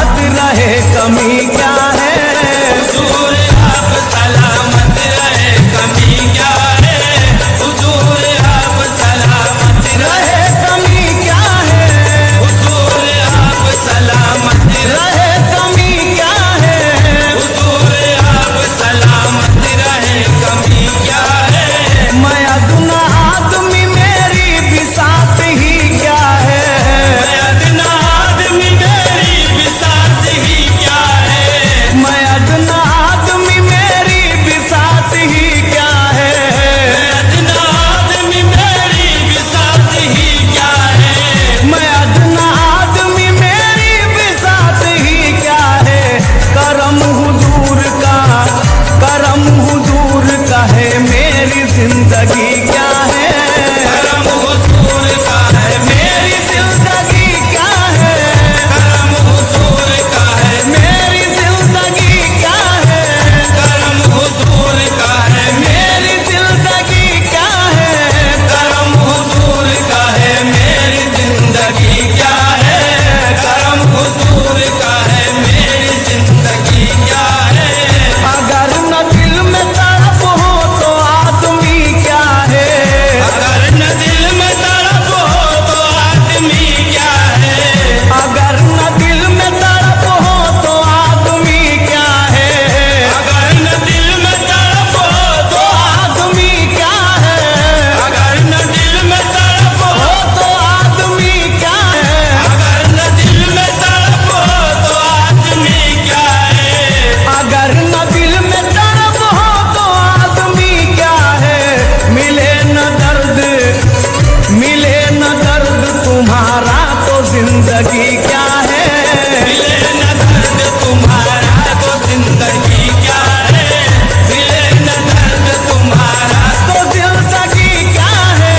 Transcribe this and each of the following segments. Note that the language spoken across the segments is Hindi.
सलामत रहे, कमी क्या है? हुजूर आप सलामत रहे, कमी क्या है? हुजूर आप सलामत रहे, कमी क्या है? हुजूर आप सलामत रहे, कमी क्या है? हुजूर आप सलामत रहे, कमी क्या है? मैं अदना आदमी, मेरी बिसात ही क्या है? मैं अदना आदमी, मेरी बिसात ही क्या है? मैं अदना आदमी, मेरी बिसात ही क्या है? मैं अदना आदमी, मेरी बिसात ही क्या है? मैं अदना आदमी, मेरी बिसात ही क्या है? करम हुजूर का, करम हुजूर का है, मेरी जिंदगी क्या है? करम हुजूर का है, मेरी जिंदगी क्या है? करम हुजूर का है, मेरी जिंदगी क्या है? करम हुजूर का है, मेरी जिंदगी क्या है? करम हुजूर का है, मेरी जिंदगी क्या है? करम हुजूर का है, मेरी जिंदगी क्या है? अगर न दिल में तड़प हो तो आदमी क्या है? अगर न दिल में तड़प हो तो आदमी क्या है? अगर न दिल में तड़प हो तो आदमी क्या है? अगर न दिल में तड़प हो तो आदमी क्या है? अगर न दिल में तड़प हो तो आदमी क्या है? अगर न दिल में तड़प हो तो आदमी क्या है? अगर न दिल में तड़प हो तो आदमी क्या है? मिले न दर्द, मिले न दर्द तुम्हारा तो जिंदगी क्या है? मिले न दर्द तुम्हारा तो जिंदगी क्या है? मिले न दर्द तुम्हारा तो जिंदगी क्या है?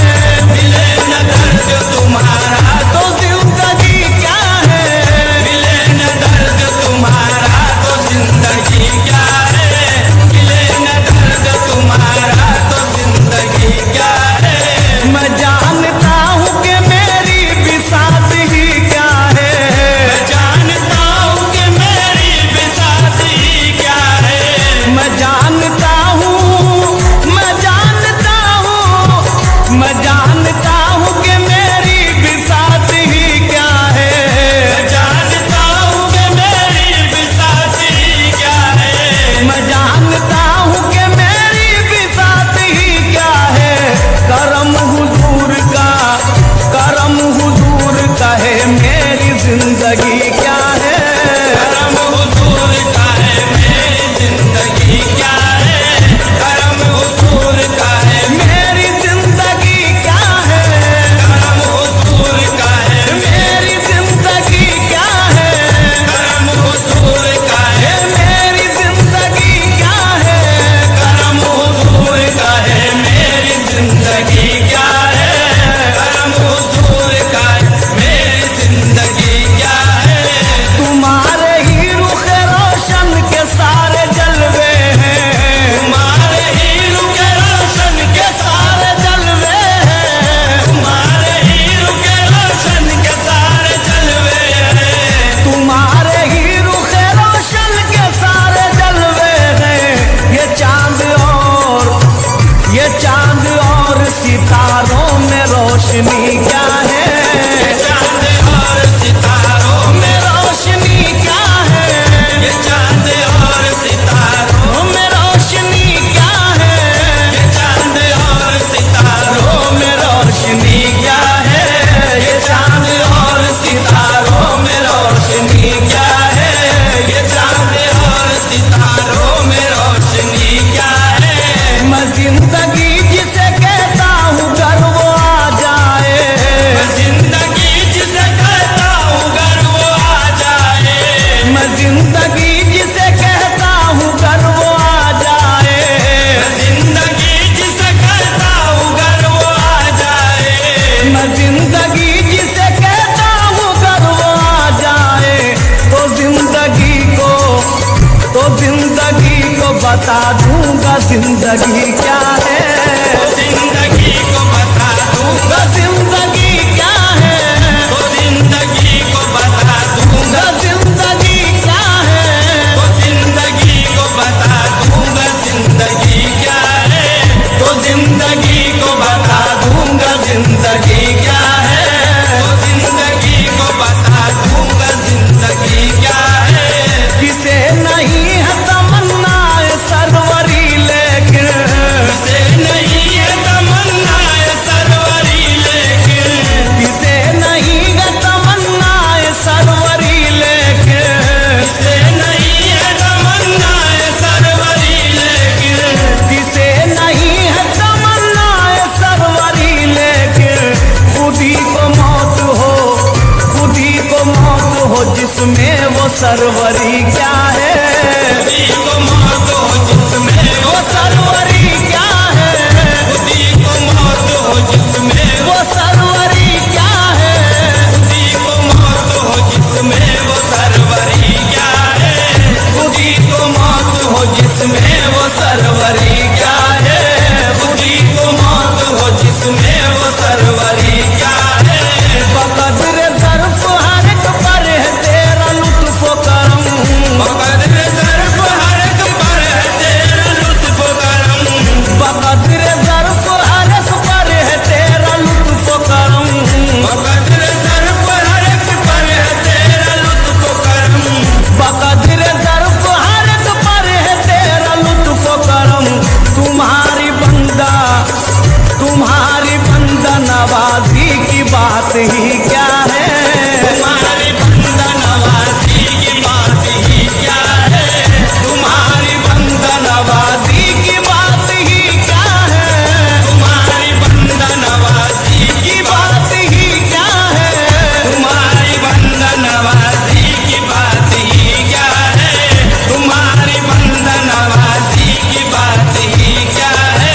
मिले न दर्द तुम्हारा तो जिंदगी क्या है? मिले न दर्द तुम्हारा तो जिंदगी क्या है? मिले न दर्द तुम्हारा तो जिंदगी क्या है? मैं जानता हूँ कि मेरी बिसात ही क्या है? मैं जानता हूँ कि मेरी बिसात ही क्या है? मैं जानता हूँ, मैं जानता हूँ, मैं जानता हूँ कि मेरी बिसात ही क्या है? मैं जानता हूँ कि मेरी बिसात ही क्या है? मैं जानता हूँ कि मेरी बिसात ही क्या है? करम हुजूर का, करम हुजूर का है, मेरी जिंदगी क्या है? करम हुजूर का है, मेरी जिंदगी क्या है? करम हुजूर का है, मेरी जिंदगी क्या है? करम हुजूर का है, मेरी जिंदगी क्या है? करम हुजूर का है, मेरी जिंदगी क्या है? करम हुजूर का है, मेरी जिंदगी क्या है? करम हुजूर का है, मेरी जिंदगी क्या है? तुम्हारे ही रुख रोशन के सारे जलवे हैं, तुम्हारे ही रुख रोशन के सारे जलवे हैं, तुम्हारे ही रुख रोशन के सारे जलवे हैं। तुम्हारे ही रुख रोशन के सारे जलवे हैं। ये चांद और सितारों में रोशनी क्या है? चांद और सितारों में रोशनी क्या है? ये चांद और सितारों में रोशनी क्या है? ये चांद और सितारों में रोशनी क्या है? ये चांद और सितारों में रोशनी क्या है? ये चांद और सितारों में रोशनी क्या है? मैं जिंदगी जिसे कहता हूँ घर वो आ जाए, मैं जिंदगी जिसे कहता हूँ घर वो आ जाए। मैं जिंदगी जिसे कहता हूँ घर वो आ जाए, मैं जिंदगी जिसे कहता हूँ घर वो आ जाए। मैं जिंदगी जिसे कहता हूँ घर वो आ जाए। तो जिंदगी को बता दूंगा जिंदगी क्या है? जिंदगी को बता दूंगा जिंदगी क्या है? जिंदगी को बता दूंगा जिंदगी वो सरवरी क्या है, खुदी को मौत हो जिसमें वो सरवरी क्या है, खुदी को मौत हो जिसमें वो सरवरी क्या है, खुदी को मौत हो जिसमें वो सरवरी क्या है, खुदी को मौत हो जिसमें वो सरवरी क्या है, खुदी को मौत हो जिसमें वो सरवरी क्या है। बकदर ज़र्फ़ हर एक पर है तेरा लुत्फ़ करम, बकदर ज़र्फ़ हर एक पर है तेरा लुत्फ़ करम, बकदर ज़र्फ़ हर एक पर है तेरा लुत्फ़ करम, बकदर ज़र्फ़ हर एक पर है तेरा लुत्फ़ करम, बकदर ज़र्फ़ हर एक पर है तेरा लुत्फ़ करम। तुम्हारी बंदा नवाजी की बात ही क्या है, तुम्हारी बंदा नवाज़ी की बात ही क्या है, तुम्हारी बंदा नवाजी की बात ही क्या है, तुम्हारी बंदा नवाज़ी की बात ही क्या है, तुम्हारी बंदा नवाज़ी की बात ही क्या है, तुम्हारी बंदा नवाज़ी की बात ही क्या है।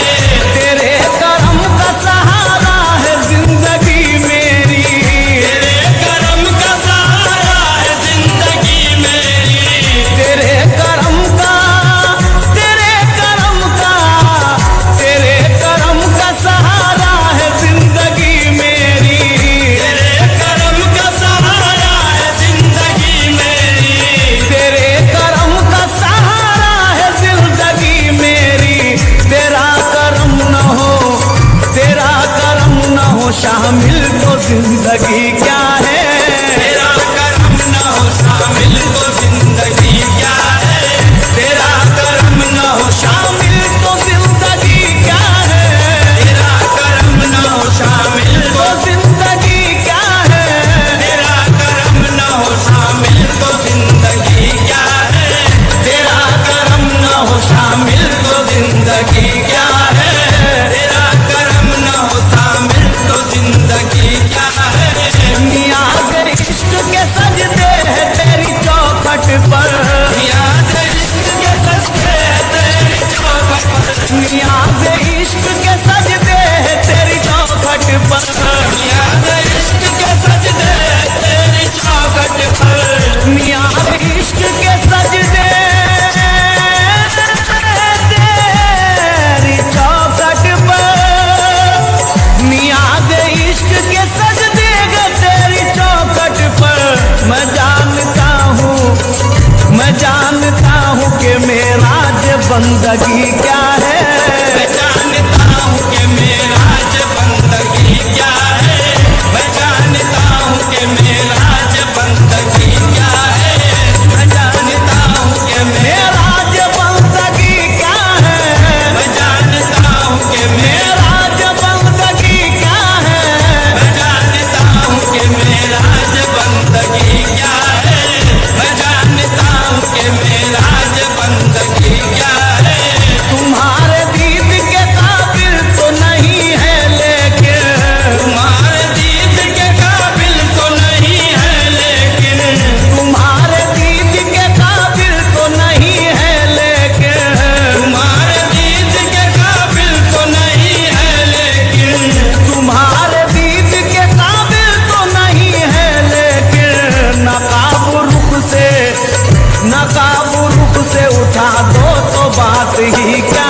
तेरे करम का सहारा है जिंदगी मेरी, तेरे करम का सहारा है जिंदगी मेरी, तेरे करम का सहारा है जिंदगी मेरी, तेरे करम का सहारा है जिंदगी मेरी, तेरे करम का सहारा है जिंदगी मेरी। तेरा करम न हो शामिल तो जिंदगी क्या है, तेरा करम न हो शामिल तो जिंदगी क्या है, तेरा करम न हो शामिल तो जिंदगी क्या है, तेरा करम न हो शामिल तो जिंदगी क्या है, तेरा करम न हो शामिल तो जिंदगी क्या है, तेरा करम न हो शामिल तो जिंदगी क्या है। तेरा करम न हो शामिल तो जिंदगी क्या है। नियाज़ इश्क के सजदे है तेरी चौखट पर, नियाज़ इश्क के सजदे तेरी चौखट पर, नियाज़ इश्क के सजदे है तेरी चौखट पर, नियाज़ इश्क के सजदे तेरी चौखट पर, नियाज़ इश्क के सजदे तेरी चौखट पर, नियाज़ इश्क के सजदे तेरी चौखट पर। मैं जानता हूँ कि मेरा बंदगी क्या है, मैं जानता हूँ कि मेरा बंदगी क्या है, मैं जानता हूँ कि मेरा बंदगी क्या है, मैं जानता हूँ कि मेरा बंदगी क्या है, मैं जानता हूँ कि मेरा बंदगी क्या है, मैं जानता हूँ कि मेरा बंदगी क्या है, मैं जानता हूँ कि मेरा बंदगी क्या है। तुम्हारे दीद के काबिल तो नहीं है लेकिन, तुम्हारे दीद के काबिल तो नहीं है लेकिन, तुम्हारे दीद के काबिल तो नहीं है लेकिन, तुम्हारे दीद के काबिल तो नहीं है लेकिन, तुम्हारे दीद के काबिल तो नहीं है लेकिन, नकाब रुख से उठा दो तो बात ही क्या